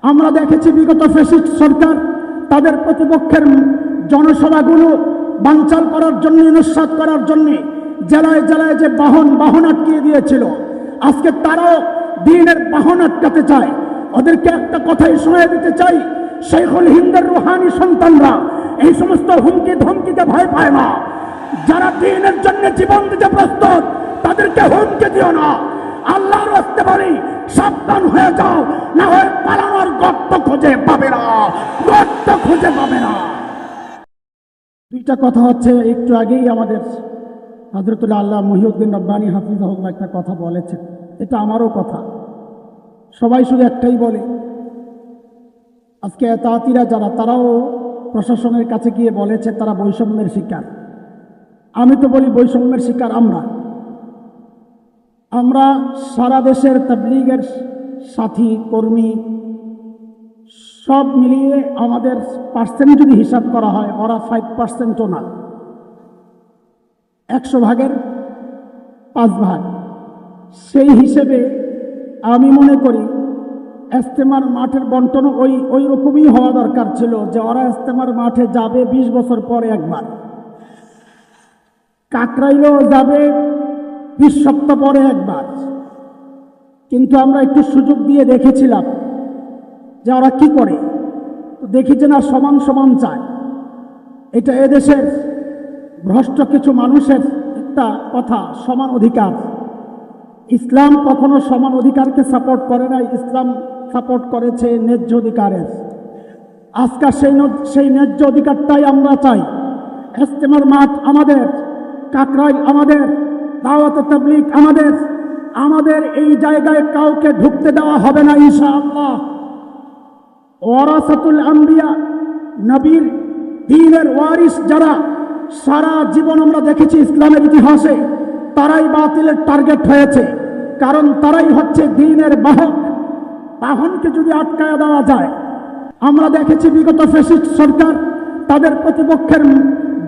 আমরা দেখেছি বিগত ফ্যাসিস্ট সরকার তাদের প্রতিপক্ষের জনসভাগুলো বানচাল করার জন্য, নিঃশ্বাস করার জন্য জেলায় জেলায় যে বাহন আটকিয়ে দিয়েছিল, আজকে তারাও দ্বীনের বাহন আটকাতে চায়। ওদেরকে একটা কথাই শোনায় দিতে চাই, শেখুল হিন্দের রুহানি সন্তানরা এই সমস্ত হুমকি ধমকিতে ভয় পায় না। যারা দ্বীনের জন্য জীবন দিতে প্রস্তুত তাদেরকে হুমকি দিও না। আল্লাহর রাস্তে বলি, সাবধান হয়ে যাও, না হয় পালানোর গর্ত খুঁজে পাবে না, গর্ত খুঁজে পাবে না। দুইটা কথা হচ্ছে, একটু আগেই আমাদের হযরতুল আল্লাহ মহিউদ্দিন রব্বানী হাফিজাহুল্লাহ একটা কথা বলেছেন, এটা আমারও কথা। সবাই শুধু একটাই বলে, আজকে তাঁতিরা যারা, তারাও প্রশাসনের কাছে গিয়ে বলেছে তারা বৈষম্যের শিকার। আমি তো বলি বৈষম্যের শিকার আমরা সারা দেশের তাবলীগের সাথী কর্মী সব মিলিয়ে আমাদের পার্সেন্ট যদি হিসাব করা হয়, ওরা 5%ও না, 100 ভাগের 5 ভাগ। সেই হিসেবে আমি মনে করি ইজতেমার মাঠের বন্টন ওই রকমই হওয়া দরকার ছিল, যে ওরা ইজতেমার মাঠে যাবে 20 বছর পরে একবার, কাকরাইলেও যাবে 20 সপ্তাহ পরে একবার। কিন্তু আমরা একটু সুযোগ দিয়ে দেখেছিলাম যে ওরা কি করে, তো দেখি যে না, সমান সমান চায়। এটা এদেশের ভ্রষ্ট কিছু মানুষের একটা কথা, সমান অধিকার। ইসলাম কখনো সমান অধিকারকে সাপোর্ট করে না, ইসলাম সাপোর্ট করেছে ন্যায্য অধিকারের। আজকে সেই ন্যায্য অধিকারটাই আমরা চাই। ইজতেমার মাঠ আমাদের, কাকরাইল আমাদের, দাওয়াতে তাবলীগ আমাদের এই জায়গায় কাউকে ঢুকতে দেওয়া হবে না ইনশাআল্লাহ। ওয়ারাসাতুল আম্বিয়া, নবীর দ্বীনের ওয়ারিস যারা, সারা জীবন আমরা দেখেছি ইসলামের ইতিহাসে তারাই বাতিলের টার্গেট হয়েছে, কারণ তারাই হচ্ছে দ্বীনের বাহক। বাহনকে যদি আটকায় দেওয়া যায়, আমরা দেখেছি বিগত ফ্যাসিস্ট সরকার তাদের প্রতিপক্ষের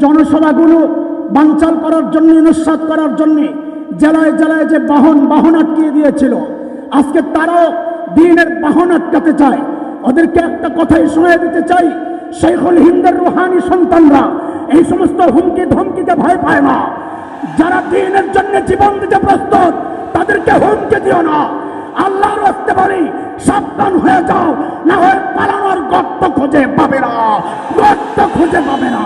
জনসভাগুলো বানচাল করার জন্য, নিঃশ্বাস করার জন্য জেলায় জেলায় যে বাহন আটকিয়ে দিয়েছিল, আজকে তারাও দ্বীনের বাহন আটকাতে চায়। ওদেরকে একটা কথাই শোনায় দিতে চাই, শেখুল হিন্দের রুহানি সন্তানরা এই সমস্ত হুমকি ধমকিতে ভয় পায় না। যারা দ্বীনের জন্য জীবন দিতে প্রস্তুত তাদেরকে হুমকি দিও না। আল্লাহর রাস্তে বলি, সাবধান হয়ে যাও, না হয় পালানোর গর্ত খুঁজে পাবে না, গর্ত খুঁজে পাবে না।